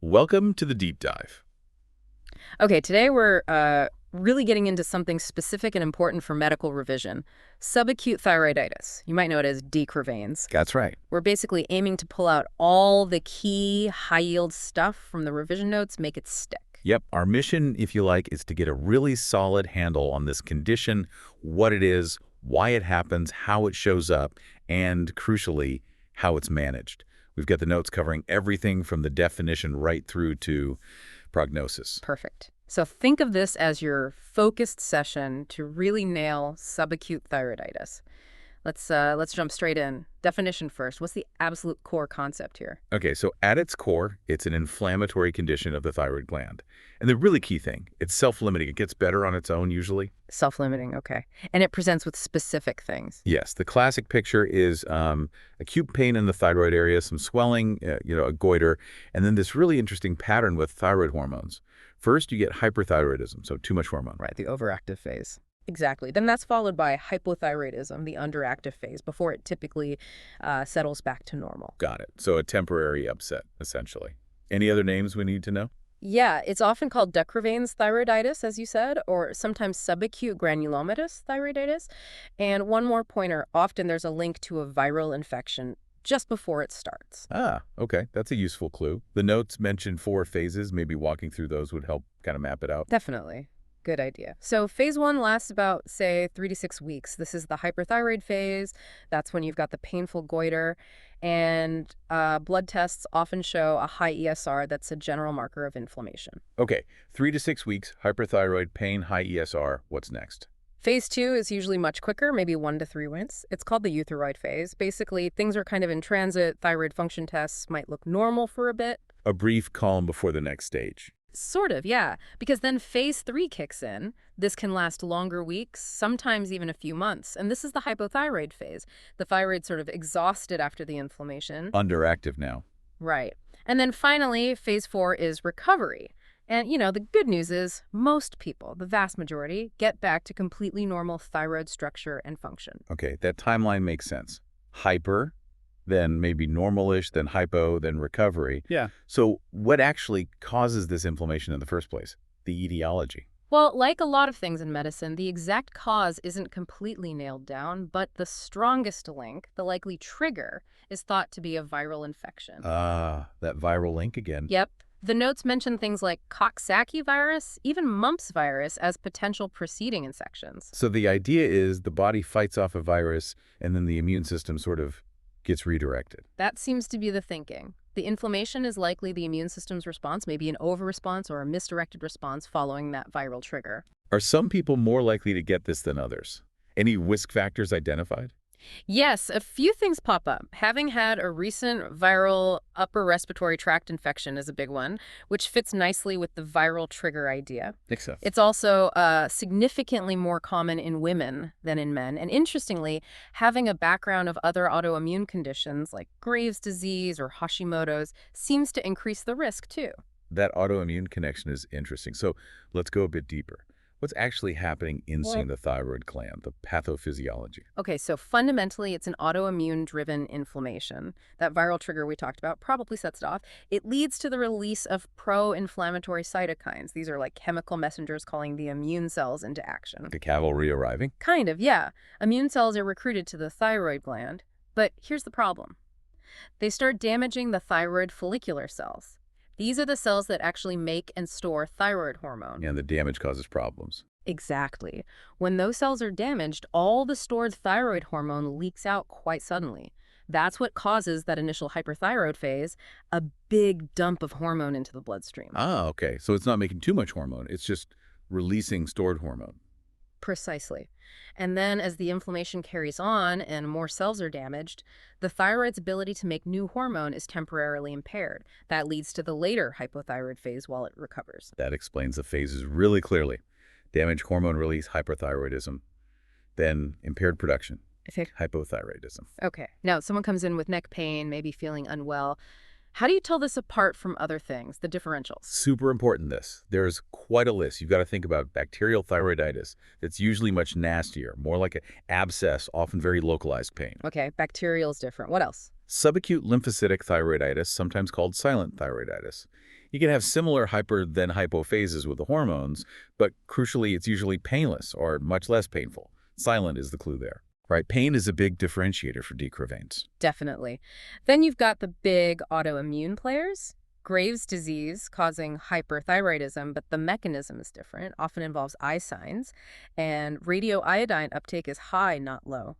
Welcome to the deep dive. Okay, today we're really getting into something specific and important for medical revision. Subacute thyroiditis. You might know it as D. Quervain's. That's right. We're basically aiming to pull out all the key high-yield stuff from the revision notes, make it stick. Yep, our mission, if you like, is to get a really solid handle on this condition, what it is, why it happens, how it shows up, and, crucially, how it's managed. We've got the notes covering everything from the definition right through to prognosis. Perfect. So think of this as your focused session to really nail subacute thyroiditis. Let's jump straight in. Definition first. What's the absolute core concept here? Okay, so at its core, it's an inflammatory condition of the thyroid gland. And the really key thing, it's self-limiting. It gets better on its own usually. Self-limiting, okay. And it presents with specific things. Yes, the classic picture is acute pain in the thyroid area, some swelling, a goiter, and then this really interesting pattern with thyroid hormones. First, you get hyperthyroidism, so too much hormone. Right, the overactive phase. Exactly. Then that's followed by hypothyroidism, the underactive phase, before it typically settles back to normal. Got it. So a temporary upset, essentially. Any other names we need to know? Yeah, it's often called de Quervain's thyroiditis, as you said, or sometimes subacute granulomatous thyroiditis. And one more pointer, often there's a link to a viral infection just before it starts. Ah, okay. That's a useful clue. The notes mention 4 phases. Maybe walking through those would help kind of map it out. Definitely. Good idea. So phase 1 lasts about, say, 3 to 6 weeks. This is the hyperthyroid phase. That's when you've got the painful goiter. And blood tests often show a high ESR. That's a general marker of inflammation. Okay, 3 to 6 weeks, hyperthyroid, pain, high ESR. What's next? Phase 2 is usually much quicker, maybe 1 to 3 weeks. It's called the Euthyroid phase. Basically, things are kind of in transit. Thyroid function tests might look normal for a bit. A brief calm before the next stage. Sort of, yeah. Because then phase 3 kicks in. This can last longer weeks, sometimes even a few months. And this is the hypothyroid phase. The thyroid's sort of exhausted after the inflammation. Underactive now. Right. And then finally, phase 4 is recovery. And, the good news is most people, the vast majority, get back to completely normal thyroid structure and function. Okay, that timeline makes sense. Hyper, then maybe normalish, then hypo, then recovery. Yeah. So what actually causes this inflammation in the first place? The etiology. Well, like a lot of things in medicine, the exact cause isn't completely nailed down, but the strongest link, the likely trigger, is thought to be a viral infection. Ah, that viral link again. Yep. The notes mention things like coxsackievirus, even mumps virus as potential preceding infections. So the idea is the body fights off a virus and then the immune system sort of gets redirected. That seems to be the thinking. The inflammation is likely the immune system's response, maybe an over-response or a misdirected response following that viral trigger. Are some people more likely to get this than others? Any risk factors identified? Yes, a few things pop up. Having had a recent viral upper respiratory tract infection is a big one, which fits nicely with the viral trigger idea. Think so. It's also significantly more common in women than in men. And interestingly, having a background of other autoimmune conditions like Graves' disease or Hashimoto's seems to increase the risk too. That autoimmune connection is interesting. So let's go a bit deeper. What's actually happening inside the thyroid gland, the pathophysiology? Okay, so fundamentally, it's an autoimmune-driven inflammation. That viral trigger we talked about probably sets it off. It leads to the release of pro-inflammatory cytokines. These are like chemical messengers calling the immune cells into action. The cavalry arriving? Kind of, yeah. Immune cells are recruited to the thyroid gland. But here's the problem. They start damaging the thyroid follicular cells. These are the cells that actually make and store thyroid hormone. And the damage causes problems. Exactly. When those cells are damaged, all the stored thyroid hormone leaks out quite suddenly. That's what causes that initial hyperthyroid phase, a big dump of hormone into the bloodstream. Ah, okay. So it's not making too much hormone. It's just releasing stored hormone. Precisely. And then as the inflammation carries on and more cells are damaged, the thyroid's ability to make new hormone is temporarily impaired. That leads to the later hypothyroid phase while it recovers. That explains the phases really clearly. Damaged hormone release, hyperthyroidism, then impaired production, hypothyroidism. Okay. Now, someone comes in with neck pain, maybe feeling unwell. How do you tell this apart from other things, the differentials? Super important this. There's quite a list. You've got to think about bacterial thyroiditis. It's usually much nastier, more like an abscess, often very localized pain. Okay, bacterial is different. What else? Subacute lymphocytic thyroiditis, sometimes called silent thyroiditis. You can have similar hyper then hypo phases with the hormones, but crucially, it's usually painless or much less painful. Silent is the clue there. Right, pain is a big differentiator for D. Quervain's. Definitely. Then you've got the big autoimmune players. Graves' disease causing hyperthyroidism, but the mechanism is different, often involves eye signs, and radioiodine uptake is high, not low.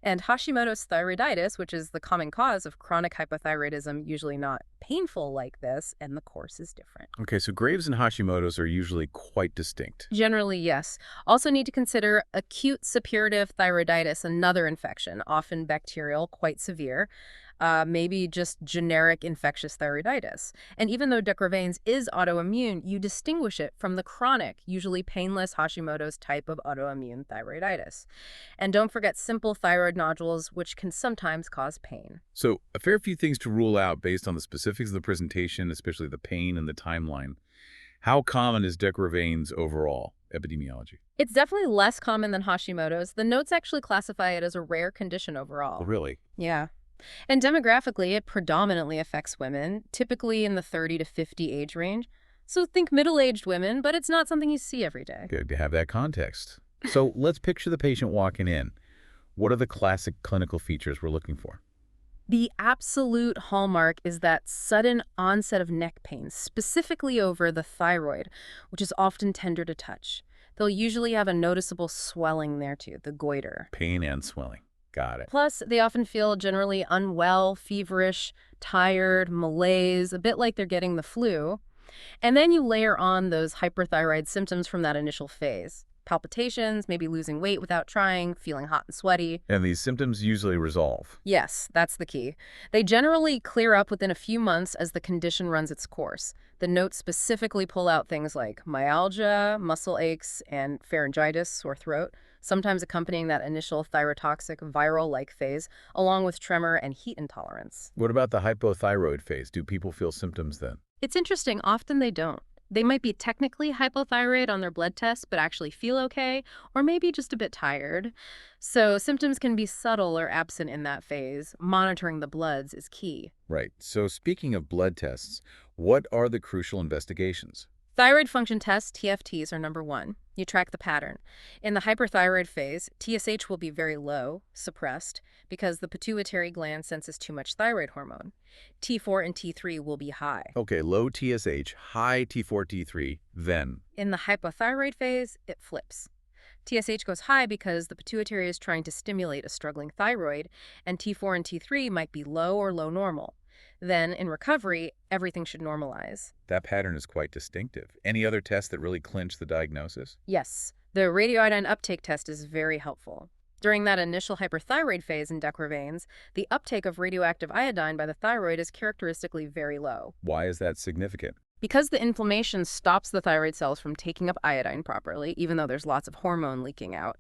And Hashimoto's thyroiditis, which is the common cause of chronic hypothyroidism, usually not painful like this, and the course is different. Okay, so Graves and Hashimoto's are usually quite distinct. Generally, yes. Also need to consider acute suppurative thyroiditis, another infection, often bacterial, quite severe. Maybe just generic infectious thyroiditis. And even though de Quervain's is autoimmune, you distinguish it from the chronic, usually painless Hashimoto's type of autoimmune thyroiditis. And don't forget simple thyroid nodules, which can sometimes cause pain. So a fair few things to rule out based on the specifics of the presentation, especially the pain and the timeline. How common is de Quervain's overall epidemiology? It's definitely less common than Hashimoto's. The notes actually classify it as a rare condition overall. Oh, really? Yeah. And demographically, it predominantly affects women, typically in the 30 to 50 age range. So think middle-aged women, but it's not something you see every day. Good to have that context. So let's picture the patient walking in. What are the classic clinical features we're looking for? The absolute hallmark is that sudden onset of neck pain, specifically over the thyroid, which is often tender to touch. They'll usually have a noticeable swelling there too, the goiter. Pain and swelling. Got it. Plus, they often feel generally unwell, feverish, tired, malaise, a bit like they're getting the flu. And then you layer on those hyperthyroid symptoms from that initial phase. Palpitations, maybe losing weight without trying, feeling hot and sweaty. And these symptoms usually resolve. Yes, that's the key. They generally clear up within a few months as the condition runs its course. The notes specifically pull out things like myalgia, muscle aches, and pharyngitis, sore throat, sometimes accompanying that initial thyrotoxic viral-like phase, along with tremor and heat intolerance. What about the hypothyroid phase? Do people feel symptoms then? It's interesting, often they don't. They might be technically hypothyroid on their blood test, but actually feel okay, or maybe just a bit tired. So symptoms can be subtle or absent in that phase. Monitoring the bloods is key. Right. So speaking of blood tests, what are the crucial investigations? Thyroid function tests, TFTs, are number one. You track the pattern. In the hyperthyroid phase, TSH will be very low, suppressed, because the pituitary gland senses too much thyroid hormone. T4 and T3 will be high. Okay, low TSH, high T4, T3, then? In the hypothyroid phase, it flips. TSH goes high because the pituitary is trying to stimulate a struggling thyroid, and T4 and T3 might be low or low normal. Then, in recovery, everything should normalize. That pattern is quite distinctive. Any other tests that really clinch the diagnosis? Yes, the radioiodine uptake test is very helpful. During that initial hyperthyroid phase in de Quervain's, the uptake of radioactive iodine by the thyroid is characteristically very low. Why is that significant? Because the inflammation stops the thyroid cells from taking up iodine properly, even though there's lots of hormone leaking out.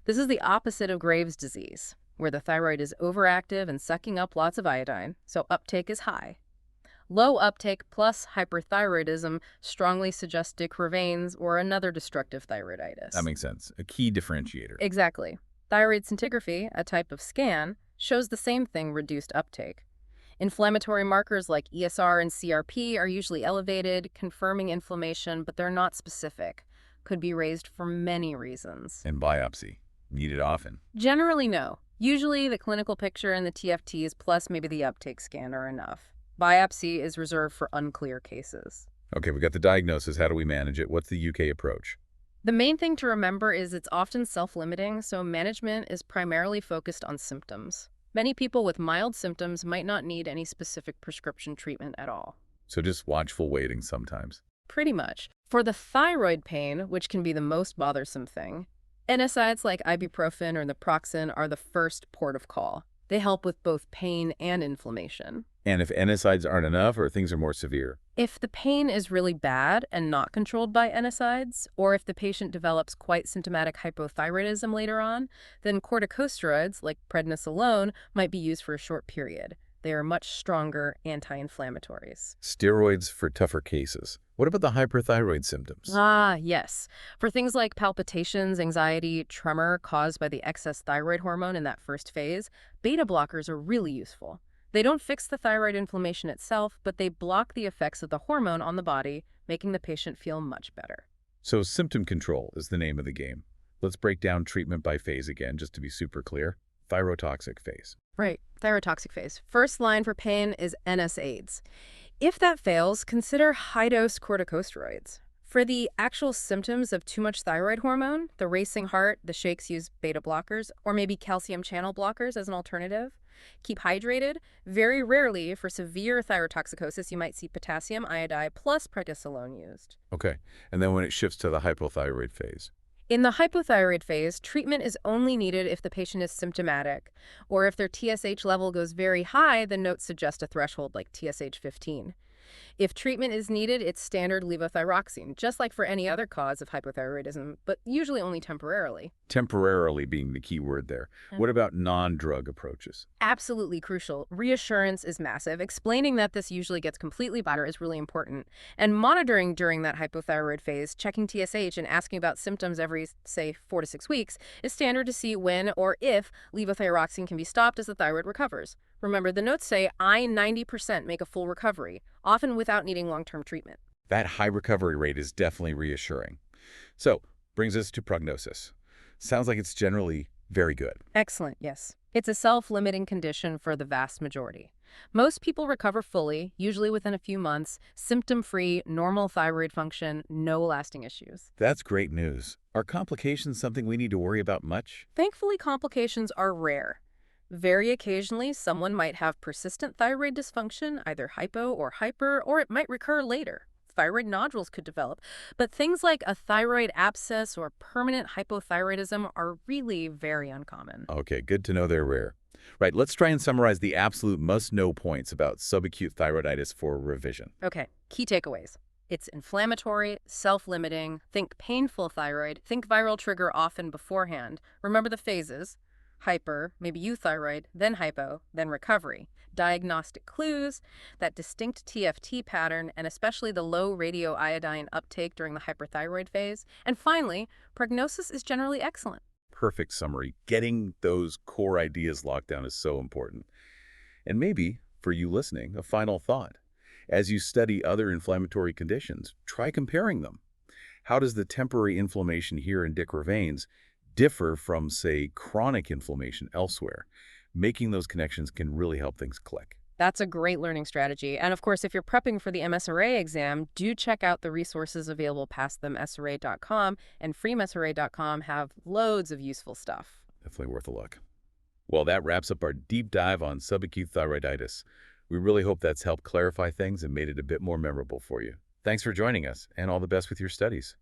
This is the opposite of Graves' disease, where the thyroid is overactive and sucking up lots of iodine, so uptake is high. Low uptake plus hyperthyroidism strongly suggests de Quervain's or another destructive thyroiditis. That makes sense. A key differentiator. Exactly. Thyroid scintigraphy, a type of scan, shows the same thing, reduced uptake. Inflammatory markers like ESR and CRP are usually elevated, confirming inflammation, but they're not specific. Could be raised for many reasons. And biopsy. Needed often. Generally, no. Usually, the clinical picture and the TFTs plus maybe the uptake scan are enough. Biopsy is reserved for unclear cases. Okay, we got the diagnosis. How do we manage it? What's the UK approach? The main thing to remember is it's often self-limiting, so management is primarily focused on symptoms. Many people with mild symptoms might not need any specific prescription treatment at all. So just watchful waiting sometimes. Pretty much. For the thyroid pain, which can be the most bothersome thing, NSAIDs like ibuprofen or naproxen are the first port of call. They help with both pain and inflammation. And if NSAIDs aren't enough or things are more severe? If the pain is really bad and not controlled by NSAIDs, or if the patient develops quite symptomatic hypothyroidism later on, then corticosteroids, like prednisolone, might be used for a short period. They are much stronger anti-inflammatories. Steroids for tougher cases. What about the hyperthyroid symptoms? Ah, yes. For things like palpitations, anxiety, tremor caused by the excess thyroid hormone in that first phase, beta blockers are really useful. They don't fix the thyroid inflammation itself, but they block the effects of the hormone on the body, making the patient feel much better. So symptom control is the name of the game. Let's break down treatment by phase again, just to be super clear. Thyrotoxic phase. Right, thyrotoxic phase. First line for pain is NSAIDs. If that fails, consider high-dose corticosteroids. For the actual symptoms of too much thyroid hormone, the racing heart, the shakes use beta blockers, or maybe calcium channel blockers as an alternative. Keep hydrated. Very rarely, for severe thyrotoxicosis, you might see potassium iodide plus prednisolone used. Okay, and then when it shifts to the hypothyroid phase. In the hypothyroid phase, treatment is only needed if the patient is symptomatic, or if their TSH level goes very high, the notes suggest a threshold like TSH 15. If treatment is needed, it's standard levothyroxine, just like for any other cause of hypothyroidism, but usually only temporarily. Temporarily being the key word there. What about non-drug approaches? Absolutely crucial. Reassurance is massive. Explaining that this usually gets completely better is really important. And monitoring during that hypothyroid phase, checking TSH and asking about symptoms every, say, 4 to 6 weeks, is standard to see when or if levothyroxine can be stopped as the thyroid recovers. Remember, the notes say I 90% make a full recovery, often without needing long-term treatment. That high recovery rate is definitely reassuring. So, brings us to prognosis. Sounds like it's generally very good. Excellent, yes. It's a self-limiting condition for the vast majority. Most people recover fully, usually within a few months, symptom-free, normal thyroid function, no lasting issues. That's great news. Are complications something we need to worry about much? Thankfully, complications are rare. Very occasionally, someone might have persistent thyroid dysfunction, either hypo or hyper, or it might recur later. Thyroid nodules could develop, but things like a thyroid abscess or permanent hypothyroidism are really very uncommon. Okay, good to know they're rare. Right, let's try and summarize the absolute must-know points about subacute thyroiditis for revision. Okay, key takeaways. It's inflammatory, self-limiting, think painful thyroid, think viral trigger often beforehand. Remember the phases. Hyper, maybe euthyroid, then hypo, then recovery. Diagnostic clues, that distinct TFT pattern, and especially the low radioiodine uptake during the hyperthyroid phase. And finally, prognosis is generally excellent. Perfect summary. Getting those core ideas locked down is so important. And maybe, for you listening, a final thought. As you study other inflammatory conditions, try comparing them. How does the temporary inflammation here in Quervain's differ from, say, chronic inflammation elsewhere? Making those connections can really help things click. That's a great learning strategy. And of course, if you're prepping for the MSRA exam, do check out the resources available past the MSRA.com, and freemsra.com have loads of useful stuff. Definitely worth a look. Well, that wraps up our deep dive on subacute thyroiditis. We really hope that's helped clarify things and made it a bit more memorable for you. Thanks for joining us, and all the best with your studies.